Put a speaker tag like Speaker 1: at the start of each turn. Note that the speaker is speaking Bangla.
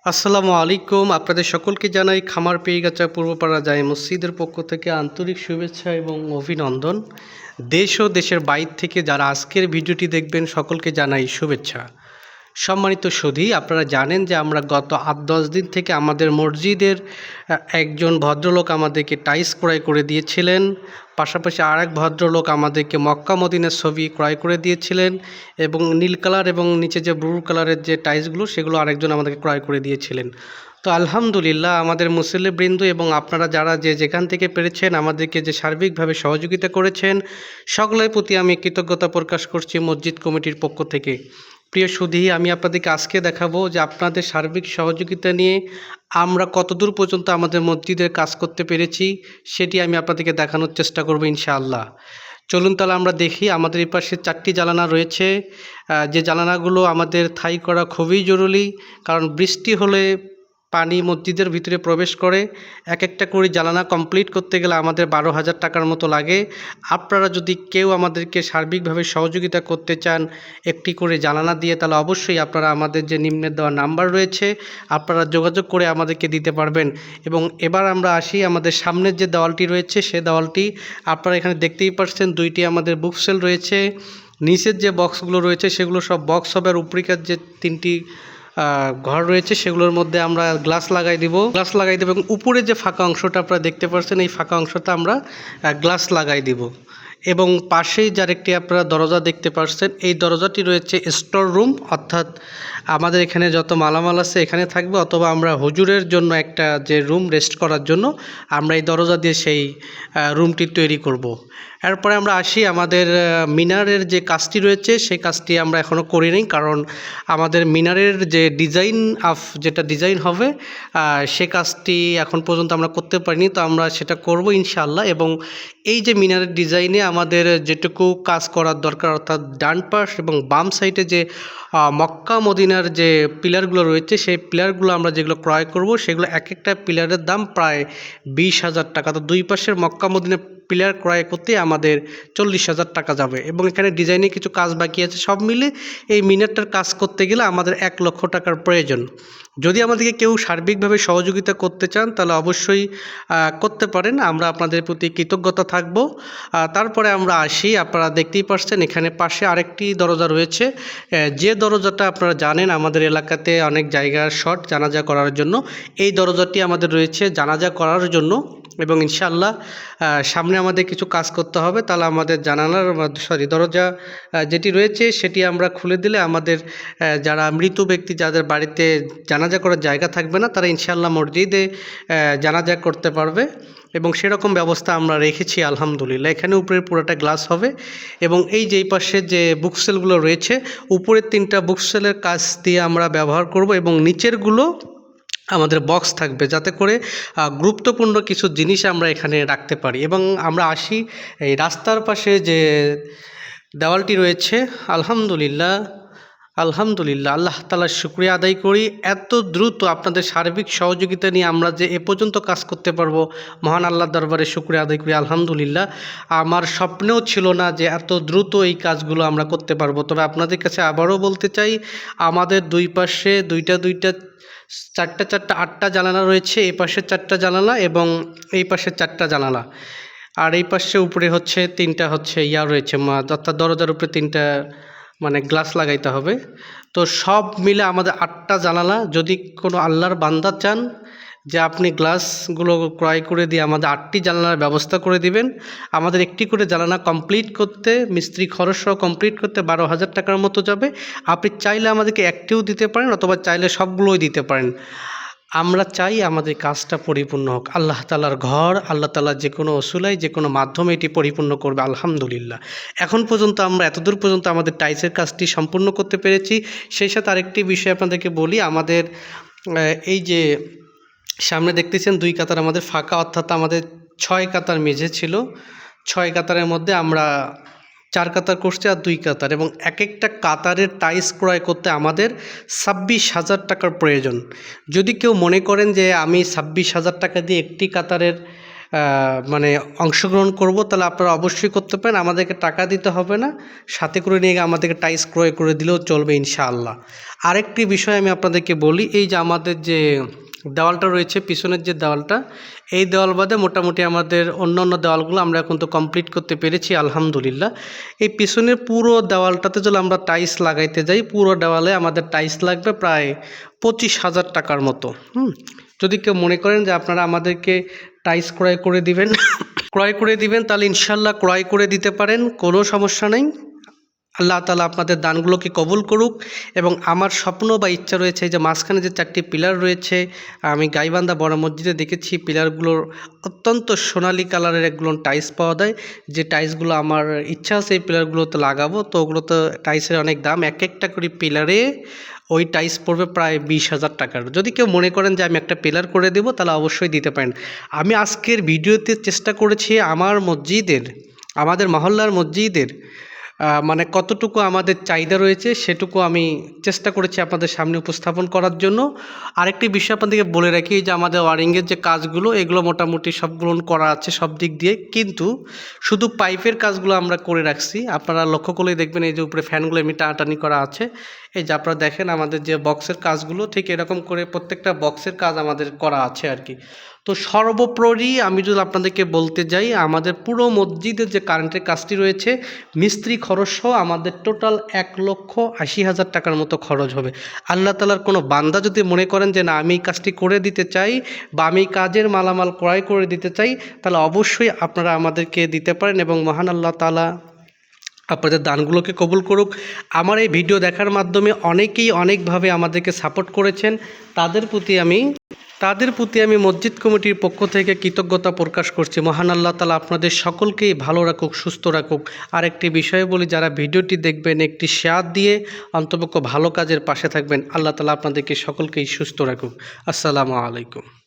Speaker 1: আসসালামু আলাইকুম। আপনাদের সকলকে জানাই খামার পেইগাছা পূর্বপাড়া জামে মসজিদের পক্ষ থেকে আন্তরিক শুভেচ্ছা এবং অভিনন্দন। দেশ ও দেশের বাইরে থেকে যারা আজকের ভিডিওটি দেখবেন সকলকে জানাই শুভেচ্ছা। সম্মানিত সুধী, আপনারা জানেন যে আমরা গত ৮-১০ দিন থেকে আমাদের মসজিদের একজন ভদ্রলোক আমাদেরকে টাইলস ক্রয় করে দিয়েছিলেন। পাশাপাশি আরেক ভদ্রলোক আমাদেরকে মক্কা মদিনার ছবি ক্রয় করে দিয়েছিলেন এবং নীল কালার এবং নিচে যে ব্লু কালারের যে টাইলসগুলো সেগুলো আরেকজন আমাদেরকে ক্রয় করে দিয়েছিলেন। তো আলহামদুলিল্লাহ, আমাদের মুসল্লিবৃন্দ এবং আপনারা যারা যেখান থেকে পেরেছেন আমাদেরকে যে সার্বিকভাবে সহযোগিতা করেছেন, সকলের প্রতি আমি কৃতজ্ঞতা প্রকাশ করছি মসজিদ কমিটির পক্ষ থেকে। প্রিয় সুধী, আমি আপনাদেরকে আজকে দেখাবো যে আপনাদের সার্বিক সহযোগিতা নিয়ে আমরা কতদূর পর্যন্ত আমাদের মসজিদের কাজ করতে পেরেছি, সেটি আমি আপনাদেরকে দেখানোর চেষ্টা করব ইনশাআল্লাহ। চলুন তাহলে আমরা দেখি। আমাদের এই পাশে 4টি জানালা রয়েছে। যে জানালাগুলো আমাদের থাই করা খুবই জরুরি, কারণ বৃষ্টি হলে পানি মসজিদের ভিতরে প্রবেশ করে। এক একটা করে জানালা কমপ্লিট করতে গেলে আমাদের 12,000 টাকার মতো লাগে। আপনারা যদি কেউ আমাদেরকে সার্বিকভাবে সহযোগিতা করতে চান একটি করে জানালা দিয়ে, তাহলে অবশ্যই আপনারা আমাদের যে নিম্নে দেওয়া নাম্বার রয়েছে আপনারা যোগাযোগ করে আমাদেরকে দিতে পারবেন। এবং এবার আমরা আসি, আমাদের সামনের যে দেওয়ালটি রয়েছে সে দেওয়ালটি আপনারা এখানে দেখতেই পাচ্ছেন, 2টি আমাদের বুকসেল রয়েছে। নিচের যে বক্সগুলো রয়েছে সেগুলো সব বক্স হবে, আর উপরিকার যে 3টি ঘর রয়েছে সেগুলোর মধ্যে আমরা গ্লাস লাগাই দেব এবং উপরে যে ফাঁকা অংশটা আপনারা দেখতে পাচ্ছেন এই ফাঁকা অংশটা আমরা গ্লাস লাগাই দেব। এবং পাশেই যার একটি আপনারা দরজা দেখতে পাচ্ছেন, এই দরজাটি রয়েছে স্টোর রুম, অর্থাৎ আমাদের এখানে যত মালামাল আছে এখানে থাকবে, অথবা আমরা হুজুরের জন্য একটা যে রুম রেস্ট করার জন্য আমরা এই দরজা দিয়ে সেই রুমটি তৈরি করব। এরপরে আমরা আসি, আমাদের মিনারের যে কাজটি রয়েছে সেই কাজটি আমরা এখনও করিনি, কারণ আমাদের মিনারের যে যেটা ডিজাইন হবে সে কাজটি এখন পর্যন্ত আমরা করতে পারিনি। তো আমরা সেটা করব ইনশাআল্লাহ। এবং এই যে মিনারের ডিজাইনে আমাদের যেটুকু কাজ করার দরকার, অর্থাৎ ডান পাশ এবং বাম সাইডে যে মক্কা মদিনার যে পিলারগুলো রয়েছে সেই পিলারগুলো আমরা যেগুলো ক্রয় করব সেগুলো এক একটা পিলারের দাম প্রায় 20,000 টাকা। তো দুই পাশের মক্কা মদিনা পিলার ক্রয় করতে আমাদের 40,000 টাকা যাবে। এবং এখানে ডিজাইনে কিছু কাজ বাকি আছে, সব মিলে এই মিনারটার কাজ করতে গেলে আমাদের 1 লক্ষ টাকার প্রয়োজন। যদি আমাদেরকে কেউ সার্বিকভাবে সহযোগিতা করতে চান তাহলে অবশ্যই করতে পারেন, আমরা আপনাদের প্রতি কৃতজ্ঞতা থাকব। তারপরে আমরা আসি, আপনারা দেখতেই পাচ্ছেন এখানে পাশে আরেকটি দরজা রয়েছে। যে দরজাটা আপনারা জানেন আমাদের এলাকাতে অনেক জায়গার শর্ট জানাজা করার জন্য, এই দরজাটি আমাদের রয়েছে জানাজা করার জন্য। এবং ইনশাআল্লাহ সামনে আমাদের কিছু কাজ করতে হবে, তাহলে আমাদের দরজা যেটি রয়েছে সেটি আমরা খুলে দিলে আমাদের যারা মৃত ব্যক্তি যাদের বাড়িতে জানাজা করার জায়গা থাকবে না তারা ইনশাআল্লাহ মসজিদে জানাজা করতে পারবে। এবং সেরকম ব্যবস্থা আমরা রেখেছি আলহামদুলিল্লাহ। এখানে উপরে পুরোটা গ্লাস হবে। এবং এই যে পাশে যে বুকসেলগুলো রয়েছে উপরের 3টা বুকসেলের কাজ দিয়ে আমরা ব্যবহার করব, এবং নিচেরগুলো আমাদের বক্স থাকবে, যাতে করে গুরুত্বপূর্ণ কিছু জিনিস আমরা এখানে রাখতে পারি। এবং আমরা আসি এই রাস্তার পাশে যে দেওয়ালটি রয়েছে, আলহামদুলিল্লাহ আল্লাহ তাআলার শুকরিয়া আদায় করি, এত দ্রুত আপনাদের সার্বিক সহযোগিতা নিয়ে আমরা যে এ পর্যন্ত কাজ করতে পারবো মহান আল্লাহর দরবারে শুকরিয়া আদায় করি আলহামদুলিল্লাহ। আমার স্বপ্নেও ছিল না যে এত দ্রুত এই কাজগুলো আমরা করতে পারবো। তবে আপনাদের কাছে আবারও বলতে চাই, আমাদের দুই পাশে দুইটা 8টা জানালা রয়েছে, এই পাশে 4টা জানালা এবং এই পাশে 4টা জানালা, আর এই পাশে উপরে হচ্ছে 3টা রয়েছে, অর্থাৎ দরজার উপরে 3টা গ্লাস লাগাইতে হবে। তো সব মিলে আমাদের 8টা জানালা। যদি কোনো আল্লাহর বান্দা চান যে আপনি গ্লাসগুলো ক্রয় করে দিয়ে আমাদের 8টি জানালার ব্যবস্থা করে দিবেন, আমাদের একটি করে জানালা কমপ্লিট করতে মিস্ত্রি খরচ সহ কমপ্লিট করতে 12,000 টাকার মতো যাবে। আপনি চাইলে আমাদেরকে একটিও দিতে পারেন, অথবা চাইলে সবগুলোই দিতে পারেন। আমরা চাই আমাদের কাজটা পরিপূর্ণ হোক। আল্লাহ তাআলার ঘর, আল্লাহ তাআলা যে কোনো ওসিলায় যে কোনো মাধ্যমে এটি পরিপূর্ণ করবে আলহামদুলিল্লাহ। এখন পর্যন্ত আমরা এতদূর পর্যন্ত আমাদের টাইলসের কাজটি সম্পূর্ণ করতে পেরেছি। সেই সাথে আরেকটি বিষয় আপনাদেরকে বলি, আমাদের এই যে সামনে দেখতেছেন 2 কাতার আমাদের ফাঁকা, অর্থাৎ আমাদের 6 কাতার মেঝে ছিল। 6 কাতারের মধ্যে আমরা 4 কাতার করছি আর 2 কাতার, এবং এক একটা কাতারের টাইলস ক্রয় করতে আমাদের 26,000 টাকার প্রয়োজন। যদি কেউ মনে করেন যে আমি 26,000 টাকা দিয়ে একটি কাতারের মানে অংশগ্রহণ করব, তাহলে আপনারা অবশ্যই করতে পারেন। আমাদেরকে টাকা দিতে হবে না, সাথে করে নিয়ে গিয়ে আমাদেরকে টাইলস ক্রয় করে দিলেও চলবে ইনশাআল্লাহ। আরেকটি বিষয় আমি আপনাদেরকে বলি, এই যে আমাদের যে দেওয়ালটা রয়েছে, পিছনের যে দেওয়ালটা, এই দেওয়াল বাদে মোটামুটি আমাদের অন্যান্য দেওয়ালগুলো আমরা এখন তো কমপ্লিট করতে পেরেছি আলহামদুলিল্লাহ। এই পিছনের পুরো দেওয়ালটাতে যদি আমরা টাইলস লাগাইতে যাই, পুরো দেওয়ালে আমাদের টাইলস লাগবে প্রায় 25,000 টাকার মতো। যদি কেউ মনে করেন যে আপনারা আমাদেরকে টাইলস ক্রয় করে দিবেন তাহলে ইনশাল্লাহ ক্রয় করে দিতে পারেন, কোনো সমস্যা নেই। আল্লাহ তাআলা আপনাদের দানগুলোকে কবুল করুক। এবং আমার স্বপ্ন বা ইচ্ছা রয়েছে যে মাঝখানে যে 4টি পিলার রয়েছে, আমি গাইবান্ধা বড় মসজিদে দেখেছি পিলারগুলোর অত্যন্ত সোনালী কালারের একগুলো টাইলস পাওয়া যায়, যে টাইলসগুলো আমার ইচ্ছা আছে এই পিলারগুলোতে লাগাবো। তো ওগুলো তো টাইলসের অনেক দাম, এক একটা করে পিলারে ওই টাইলস পড়বে প্রায় 20,000 টাকার। যদি কেউ মনে করেন যে আমি একটা পিলার করে দেবো, তাহলে অবশ্যই দিতে পারেন। আমি আজকের ভিডিওতে চেষ্টা করেছি আমাদের মহল্লার মসজিদের মানে কতটুকু আমাদের চাহিদা রয়েছে সেটুকু আমি চেষ্টা করেছি আপনাদের সামনে উপস্থাপন করার জন্য। আরেকটি বিষয় আপনাদেরকে বলে রাখি, যে আমাদের ওয়ারিংয়ের যে কাজগুলো, এগুলো মোটামুটি সবগুলো করা আছে সব দিক দিয়ে, কিন্তু শুধু পাইপের কাজগুলো আমরা করে রাখছি। আপনারা লক্ষ্য করলেই দেখবেন এই যে উপরে ফ্যানগুলো এমনি টানাটানি করা আছে। এই যে আপনারা দেখেন আমাদের যে বক্সের কাজগুলো, ঠিক এরকম করে প্রত্যেকটা বক্সের কাজ আমাদের করা আছে আর কি। তো সর্বোপরি আমি যদি আপনাদেরকে বলতে যাই, আমাদের পুরো মসজিদের যে কারেন্টের কাজটি রয়েছে, মিস্ত্রি খরচ সহ আমাদের টোটাল 1,80,000 টাকার মতো খরচ হবে। আল্লাহ তাআলার কোনো বান্দা যদি মনে করেন যে না আমি এই কাজটি করে দিতে চাই বা আমি কাজের মালামাল ক্রয় করে দিতে চাই, তাহলে অবশ্যই আপনারা আমাদেরকে দিতে পারেন এবং মহান আল্লাহ তাআলা আপনাদের দানগুলোকে কবুল করুক। আমার এই ভিডিও দেখার মাধ্যমে অনেকেই অনেকভাবে আমাদেরকে সাপোর্ট করেছেন, তাদের প্রতি আমি মসজিদ কমিটির পক্ষ থেকে কৃতজ্ঞতা প্রকাশ করছি। মহান আল্লাহ তাআলা আপনাদের সকলকেই ভালো রাখুক, সুস্থ রাখুক। আর একটি বিষয় বলি, যারা ভিডিওটি দেখবেন একটি শেয়ার দিয়ে অন্তপক্ষ ভালো কাজের পাশে থাকবেন। আল্লাহ তাআলা আপনাদেরকে সকলকেই সুস্থ রাখুক। আসসালামু আলাইকুম।